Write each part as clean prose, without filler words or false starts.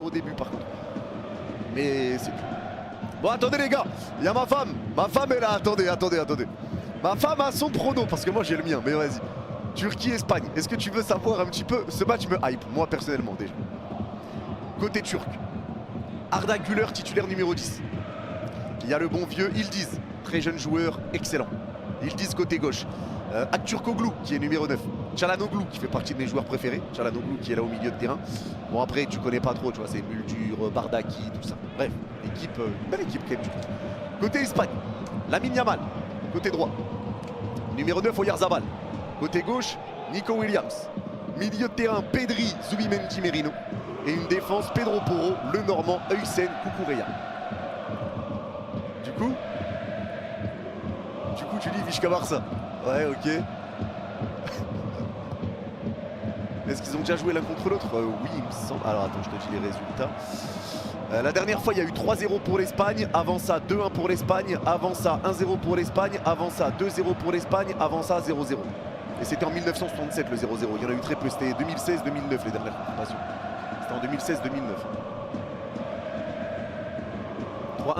au début par contre. Mais c'est tout. Bon attendez les gars, il y a ma femme est là, attendez. Ma femme a son prono parce que moi j'ai le mien, mais vas-y. Turquie-Espagne, est-ce que tu veux savoir un petit peu? Ce match me hype, moi personnellement déjà. Côté turc, Arda Güler titulaire numéro 10. Il y a le bon vieux Yildiz, très jeune joueur, excellent. Yildiz côté gauche. Aktürkoğlu qui est numéro 9. Çalhanoğlu qui fait partie de mes joueurs préférés. Çalhanoğlu qui est là au milieu de terrain. Bon après tu connais pas trop, tu vois, c'est Muldur, Bardaki, tout ça. Bref, équipe, belle équipe quand même. Côté Espagne, Lamine Yamal, côté droit. Numéro 9 Oyarzabal. Côté gauche, Nico Williams. Milieu de terrain, Pedri, Zubimendi, Merino. Et une défense, Pedro Porro, le Normand, Hüseyin Kukureya. Du coup, tu dis Vizca Barça. Ouais, ok. Est-ce qu'ils ont déjà joué l'un contre l'autre? Oui, il me semble. Alors attends, je te dis les résultats. La dernière fois, il y a eu 3-0 pour l'Espagne. Avant ça, 2-1 pour l'Espagne. Avant ça, 1-0 pour l'Espagne. Avant ça, 2-0 pour l'Espagne. Avant ça, 0-0. Et c'était en 1967 le 0-0. Il y en a eu très peu. C'était 2016-2009 les dernières confrontations. C'était en 2016-2009.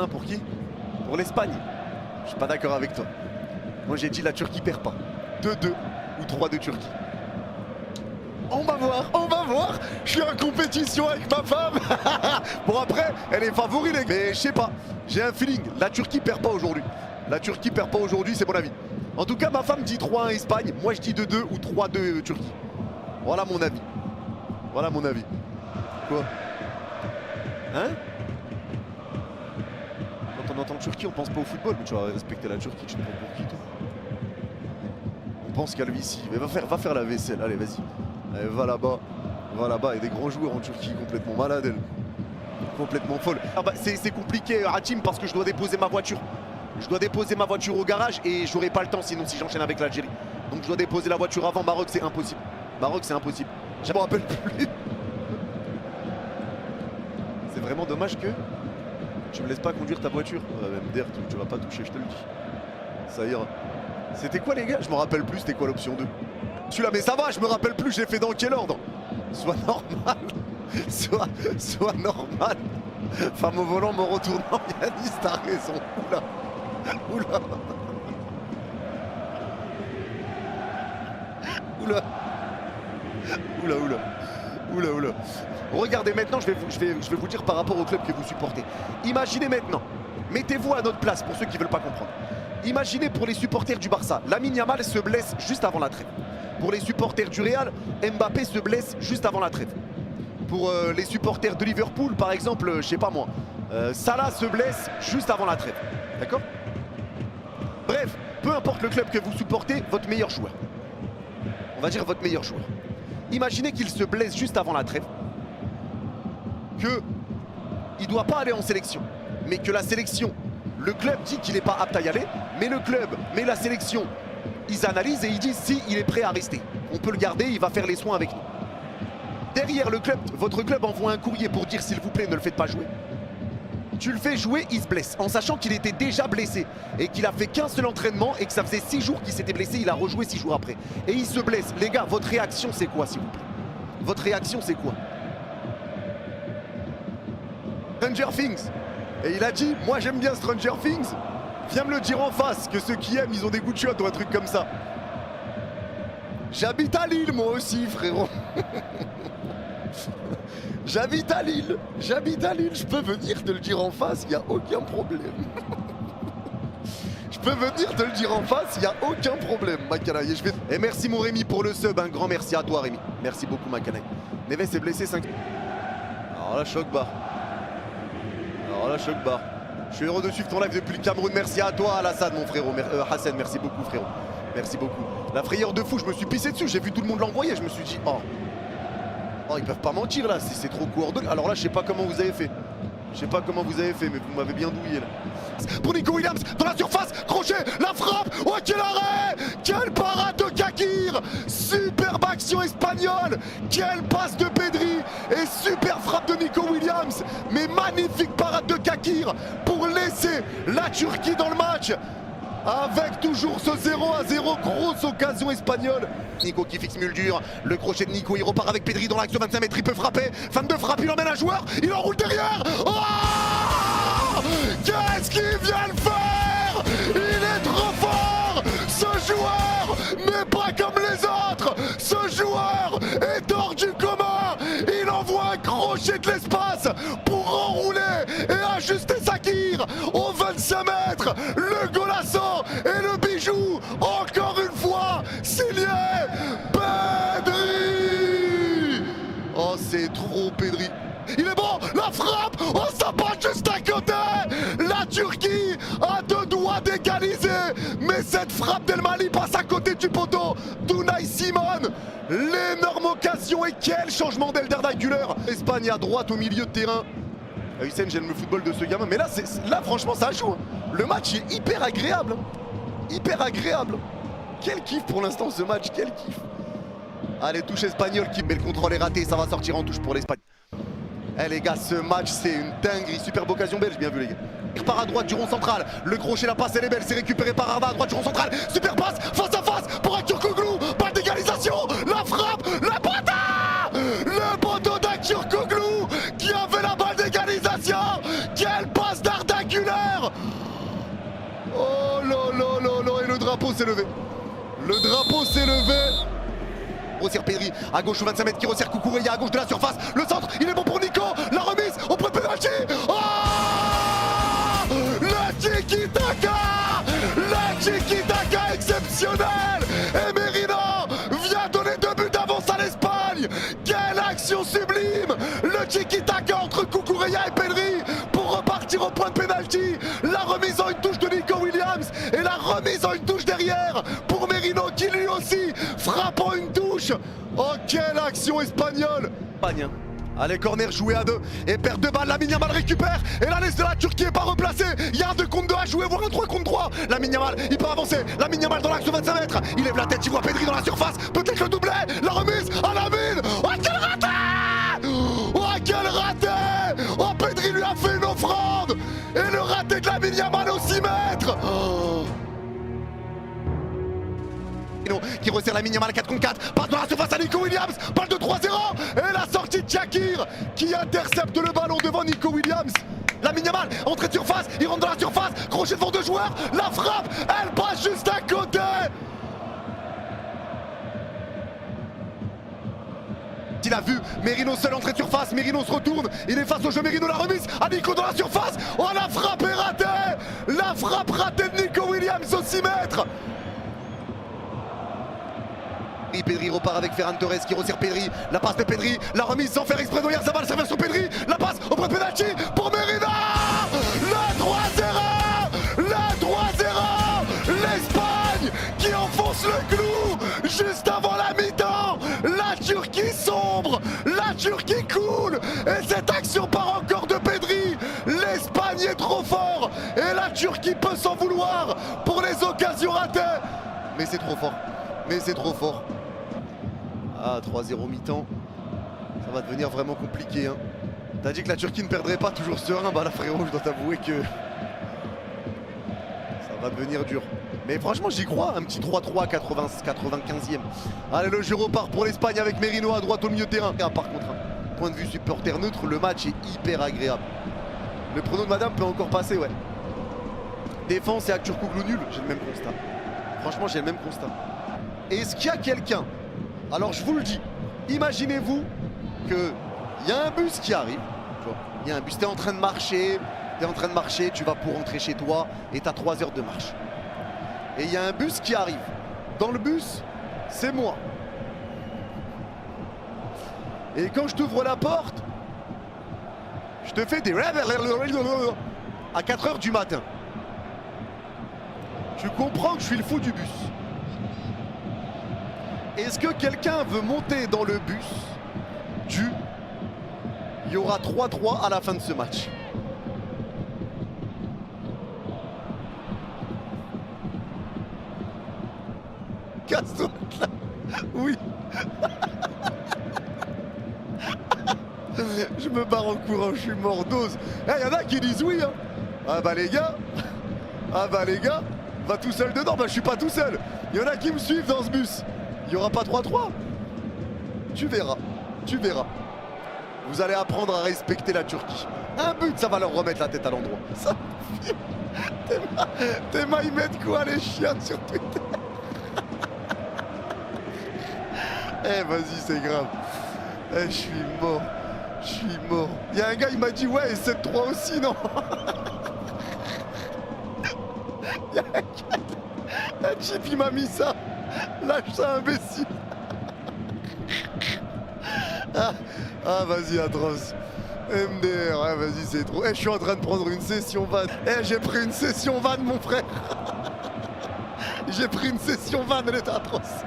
3-1 pour qui? Pour l'Espagne. Je suis pas d'accord avec toi. Moi j'ai dit la Turquie perd pas. 2-2 ou 3-2 Turquie. On va voir. Je suis en compétition avec ma femme. Bon après, elle est favori les gars. Mais je sais pas, j'ai un feeling. La Turquie perd pas aujourd'hui. C'est mon avis. En tout cas, ma femme dit 3-1 Espagne. Moi je dis 2-2 ou 3-2 Turquie. Voilà mon avis. Quoi? Hein? Quand on entend Turquie, on pense pas au football. Mais tu vas respecter la Turquie, tu te prends pour qui toi? On pense qu'à lui ici. Mais va faire la vaisselle, allez vas-y. Va là-bas, il y a des grands joueurs en Turquie, complètement malades elle. Complètement folle. Ah bah, c'est compliqué Hatim parce que je dois déposer ma voiture. Au garage et j'aurai pas le temps sinon si j'enchaîne avec l'Algérie. Donc je dois déposer la voiture avant Maroc, c'est impossible. Je me rappelle plus. C'est vraiment dommage que tu me laisses pas conduire ta voiture. MDR, tu vas pas toucher, je te le dis. Ça ira. C'était quoi les gars? Je me rappelle plus, c'était quoi l'option 2? Celui-là, mais ça va, je me rappelle plus, j'ai fait dans quel ordre? Sois normal. Sois normal. Femme au volant, me retournant, Yanis, t'as raison. Oula. Regardez maintenant, je vais vous dire par rapport au club que vous supportez. Imaginez maintenant, mettez-vous à notre place pour ceux qui ne veulent pas comprendre. Imaginez pour les supporters du Barça, Lamine Yamal se blesse juste avant la trêve. Pour les supporters du Real, Mbappé se blesse juste avant la trêve. Pour les supporters de Liverpool, par exemple, je sais pas moi, Salah se blesse juste avant la trêve. D'accord? Bref, peu importe le club que vous supportez, votre meilleur joueur. On va dire votre meilleur joueur. Imaginez qu'il se blesse juste avant la trêve. qu'il ne doit pas aller en sélection, mais que la sélection, le club dit qu'il n'est pas apte à y aller, mais le club, mais la sélection, ils analysent et ils disent si il est prêt à rester. On peut le garder, il va faire les soins avec nous. Derrière le club, votre club envoie un courrier pour dire s'il vous plaît ne le faites pas jouer. Tu le fais jouer, il se blesse, en sachant qu'il était déjà blessé et qu'il a fait qu'un seul entraînement et que ça faisait 6 jours qu'il s'était blessé, il a rejoué 6 jours après. Et il se blesse. Les gars, votre réaction c'est quoi s'il vous plaît? Votre réaction c'est quoi? Stranger Things. Et il a dit, moi j'aime bien Stranger Things, viens me le dire en face, que ceux qui aiment ils ont des goûts de chiottes ou un truc comme ça. J'habite à Lille moi aussi frérot. J'habite à Lille, je peux venir te le dire en face, il n'y a aucun problème. Je peux venir te le dire en face, il n'y a aucun problème, Makanaï. Et merci mon Rémi pour le sub, un grand merci à toi Rémi. Merci beaucoup Makanaï. Neves est blessé 5. Alors là, choc bar. Je suis heureux de suivre ton live depuis le Cameroun. Merci à toi Alassane mon frérot. Hassan, merci beaucoup frérot. Merci beaucoup. La frayeur de fou, je me suis pissé dessus, j'ai vu tout le monde l'envoyer, je me suis dit oh ils peuvent pas mentir là, c'est trop coordonné. Alors là je sais pas comment vous avez fait. Mais vous m'avez bien douillé là. Pour Nico Williams, dans la surface, crochet, la frappe. Oh quel arrêt! Quelle parade de Kakir! Superbe action espagnole! Quelle passe de Pedri! Et super frappe de Nico Williams! Mais magnifique parade de Kakir pour laisser la Turquie dans le match! avec toujours ce 0-0, grosse occasion espagnole. Nico qui fixe Muldur, le crochet de Nico, il repart avec Pedri dans l'axe de 25 mètres, il peut frapper, fin de frappe, il emmène un joueur, il enroule derrière. Oh, qu'est-ce qu'il vient de faire? Il est trop fort, ce joueur, mais pas comme les autres. Ce joueur est hors du commun, il envoie un crochet de l'espace pour enrouler et ajuster Sakir au 25 mètres. Le golasso et le bijou, encore une fois, signé Pedri. Oh, c'est trop Pedri. Il est bon, la frappe, oh ça passe juste à côté. La Turquie a deux doigts d'égaliser, mais cette frappe d'El Mali passe à côté du poteau d'Unai Simon. L'énorme occasion et quel changement d'Elder Güler. Espagne à droite au milieu de terrain. Hussein, j'aime le football de ce gamin, mais là, là franchement ça joue. Le match est hyper agréable. Hyper agréable. Quel kiff pour l'instant ce match, quel kiff. Allez, touche espagnole qui met le contrôle est raté, ça va sortir en touche pour l'Espagne. Eh les gars, ce match c'est une dinguerie, superbe occasion belge, bien vu les gars. Il part à droite du rond central, le crochet, la passe elle est belle, c'est récupéré par Arda à droite du rond central, super passe, face à face pour Aktürkoğlu, balle d'égalisation, la frappe, le poteau d'Aktürkoğlu qui avait la balle d'égalisation, quelle passe d'Arda Güler. Oh là là là là, et le drapeau s'est levé, le drapeau s'est levé. Resserre Pedri à gauche au 25 mètres qui resserre Cucurella à gauche de la surface. Le centre, il est bon pour Nico. La remise auprès de penalty. Oh, le tiki-taka. Le tiki-taka exceptionnel. Et Merino vient donner 2 buts d'avance à l'Espagne. Quelle action sublime. Le tiki-taka entre Cucurella et Pedri pour repartir au point de penalty. La remise en une touche de Nico Williams et la remise en une touche derrière pour Merino qui lui aussi frappe en une touche. Oh quelle action espagnole. Allez, corner joué à 2 et perd 2 balles, Lamine Yamal récupère et la laisse de la Turquie n'est pas replacée. Il y a un 2 contre 2 à jouer, voire un 3 contre 3. Lamine Yamal, il peut avancer, Lamine Yamal dans l'axe de 25 mètres. Il lève la tête, il voit Pedri dans la surface, peut-être le doublé, la remise à Lamine. Oh quel raté. Oh quel raté. Oh Pedri lui a fait une offrande. Et le raté de Lamine Yamal au 6 mètres. Oh. Qui resserre Lamine Yamal 4 contre 4, passe dans la surface à Nico Williams, balle de 3-0 et la sortie de Shakir qui intercepte le ballon devant Nico Williams. Lamine Yamal, entrée de surface, il rentre dans la surface, crochet devant 2 joueurs, la frappe, elle passe juste à côté. Il a vu Merino seul, entrée de surface, Merino se retourne, il est face au jeu, Merino la remise à Nico dans la surface. Oh la frappe est ratée, la frappe ratée de Nico Williams au 6 mètres. Pedri repart avec Ferran Torres qui resserre Pedri, la passe de Pedri, la remise sans faire exprès d'Oyarzabal, ça va sur Pedri, la passe auprès de penalty pour Merino. Le 3-0, l'Espagne qui enfonce le clou juste avant la mi-temps. La Turquie sombre, la Turquie coule et cette action part encore de Pedri. L'Espagne est trop fort et la Turquie peut s'en vouloir pour les occasions ratées. Mais c'est trop fort, mais c'est trop fort. Ah, 3-0 mi-temps, ça va devenir vraiment compliqué. Hein. T'as dit que la Turquie ne perdrait pas toujours serein, bah là frérot, je dois t'avouer que ça va devenir dur. Mais franchement j'y crois, un petit 3-3 95e. Allez, le jeu repart pour l'Espagne avec Merino à droite au milieu de terrain. Par contre, point de vue supporter neutre, le match est hyper agréable. Le prono de madame peut encore passer, ouais. Défense et Aktürkoğlu nul, j'ai le même constat. Franchement j'ai le même constat. Est-ce qu'il y a quelqu'un? Alors je vous le dis, imaginez-vous qu'il y a un bus qui arrive, il y a un bus, t'es en train de marcher, tu vas pour rentrer chez toi et t'as 3 heures de marche. Et il y a un bus qui arrive. Dans le bus, c'est moi. Et quand je t'ouvre la porte, je te fais des à 4 heures du matin. Tu comprends que je suis le fou du bus. Est-ce que quelqu'un veut monter dans le bus il y aura 3-3 à la fin de ce match. Casse-toi là. Oui. Je me barre en courant, je suis mort d'ose. Il y en a qui disent oui. Hein. Ah bah les gars, Pas tout seul dedans, bah je suis pas tout seul. Il y en a qui me suivent dans ce bus. Il y aura pas 3-3. Tu verras, tu verras. Vous allez apprendre à respecter la Turquie. Un but, ça va leur remettre la tête à l'endroit. Ça... Théma, ils mettent quoi les chiens sur Twitter? Eh vas-y, c'est grave. Eh, je suis mort. Je suis mort. Il y a un gars, il m'a dit ouais, et 7-3 aussi, non? Il y a un gars, un chip, il m'a mis ça. Lâche ça, imbécile. Ah vas-y, atroce. MDR, ouais, vas-y, c'est trop. Eh, je suis en train de prendre une session van. Eh, j'ai pris une session van, mon frère. J'ai pris une session van, elle est atroce.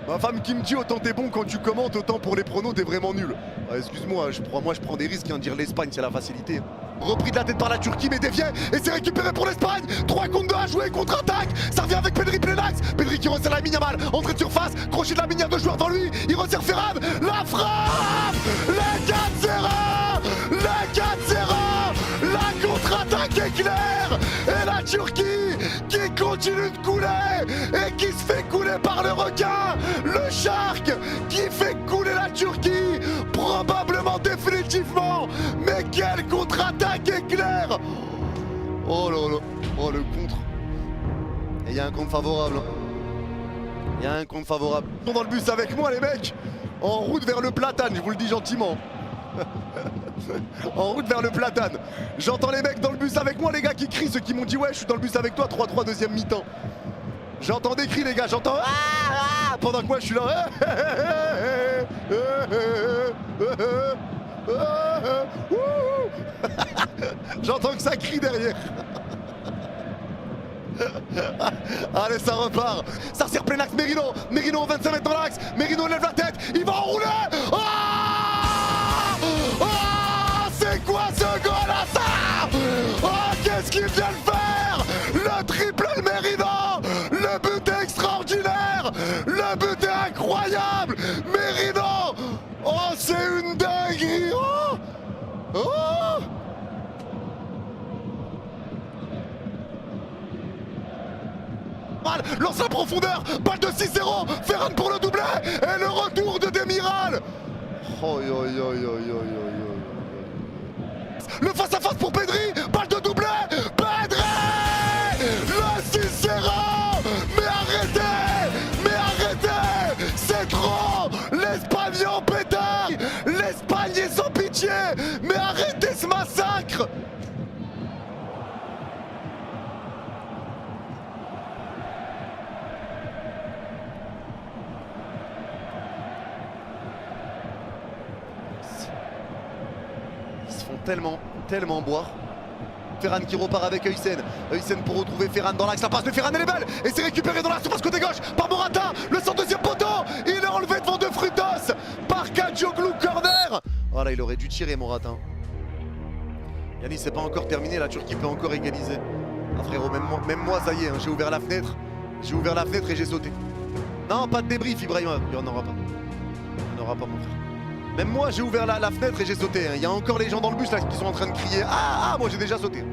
Ma femme qui me dit autant t'es bon quand tu commentes, autant pour les pronos t'es vraiment nul. Ah, excuse-moi, moi je prends des risques, hein, dire l'Espagne c'est la facilité. Repris de la tête par la Turquie mais dévié et c'est récupéré pour l'Espagne. 3 contre 2 à jouer, contre-attaque. Ça revient avec Pedri plein axe. Pedri qui resserre Lamine Yamal, entrée de surface, crochet de Lamine, 2 joueurs devant lui. Il resserre Ferran, la frappe. Le 4-0, le 4-0. La contre-attaque éclair. Et la Turquie qui continue de couler et qui se fait couler par le requin. Le Shark qui fait couler la Turquie, probablement définitivement. Mais quelle contre-attaque éclair! Oh là là, oh le contre. Et il y a un compte favorable. Il y a un compte favorable. Ils sont dans le bus avec moi les mecs. En route vers le platane, je vous le dis gentiment. En route vers le platane. J'entends les mecs dans le bus avec moi, les gars qui crient, ceux qui m'ont dit ouais je suis dans le bus avec toi, 3-3 deuxième mi-temps. J'entends des cris les gars, j'entends pendant que moi je suis là. J'entends que ça crie derrière. Allez, ça repart. Ça resserre plein axe, Merino. Merino 25 mètres dans l'axe. Merino lève la tête. Il va enrouler. Oh, oh, c'est quoi ce goal là ça? Oh, qu'est-ce qu'il vient de faire? Le triple Merino. Le but est extraordinaire. Le but est incroyable. Merino. Oh, c'est une dinguerie. Oh, oh. Lance la profondeur, balle de 6-0, Ferran pour le doublé et le retour de Demiral. Oh, yo, yo, yo, yo, yo, le face à face pour Pedri, balle de doublé, Pedri, le 6-0. Mais arrêtez, c'est trop. L'Espagne est en pétard, l'Espagne est sans pitié, mais arrêtez ce massacre. Tellement boire. Ferran qui repart avec Heusen. Heusen pour retrouver Ferran dans l'axe. La passe de Ferran elle est belle. Et c'est récupéré dans la surface côté gauche par Morata. Le 102e poteau. Il est enlevé devant De Frutos par Kadioglu, corner. Voilà, il aurait dû tirer Morata. Yannis, c'est pas encore terminé. La Turquie peut encore égaliser. Ah frérot, même moi ça y est, hein, j'ai ouvert la fenêtre. J'ai ouvert la fenêtre et j'ai sauté. Non, pas de débrief Ibrahima. Il n'y en aura pas. Il n'y en aura pas mon frère. Même moi j'ai ouvert la fenêtre et j'ai sauté. Il y a encore les gens dans le bus là qui sont en train de crier. Ah, moi j'ai déjà sauté.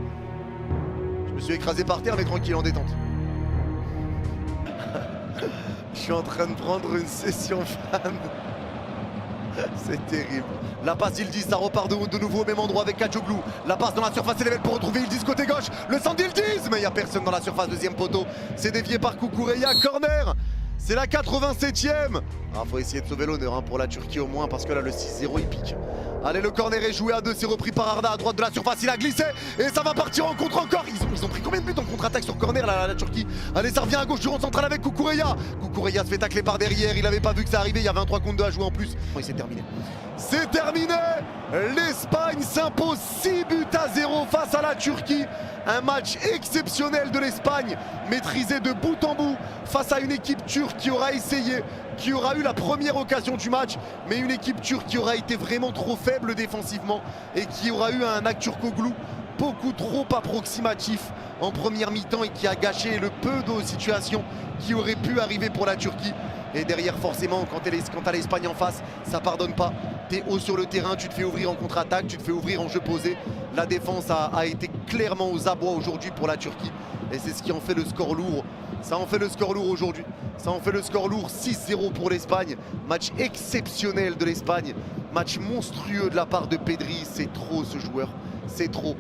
Je me suis écrasé par terre mais tranquille en détente. Je suis en train de prendre une session fan. C'est terrible. La passe Yildiz, ça repart de nouveau au même endroit avec Kadioglu. La passe dans la surface élevée pour retrouver Yildiz côté gauche. Le centre d'Yildiz, mais il n'y a personne dans la surface, deuxième poteau. C'est dévié par Kukureya, corner. C'est la 87e. Ah, faut essayer de sauver l'honneur hein, pour la Turquie au moins parce que là le 6-0 il pique. Allez, le corner est joué à 2, c'est repris par Arda à droite de la surface, il a glissé et ça va partir en contre encore. Ils ont pris combien de buts en contre-attaque sur corner la Turquie? Allez, ça revient à gauche du rond central avec Kukureya. Kukureya se fait tacler par derrière, il avait pas vu que ça arrivait, il y avait un 3 contre 2 à jouer en plus. Bon, c'est terminé. C'est terminé. L'Espagne s'impose 6-0 face à la Turquie. Un match exceptionnel de l'Espagne, maîtrisé de bout en bout face à une équipe turque qui aura essayé, qui aura eu la première occasion du match, mais une équipe turque qui aura été vraiment trop faible défensivement et qui aura eu un Aktürkoğlu beaucoup trop approximatif en première mi-temps et qui a gâché le peu de situations qui auraient pu arriver pour la Turquie. Et derrière forcément, quand t'as l'Espagne en face, ça pardonne pas. tu es haut sur le terrain, tu te fais ouvrir en contre-attaque, tu te fais ouvrir en jeu posé. La défense a été clairement aux abois aujourd'hui pour la Turquie. Et c'est ce qui en fait le score lourd. Ça en fait le score lourd aujourd'hui. Ça en fait le score lourd. 6-0 pour l'Espagne. Match exceptionnel de l'Espagne. Match monstrueux de la part de Pedri. C'est trop ce joueur. C'est trop.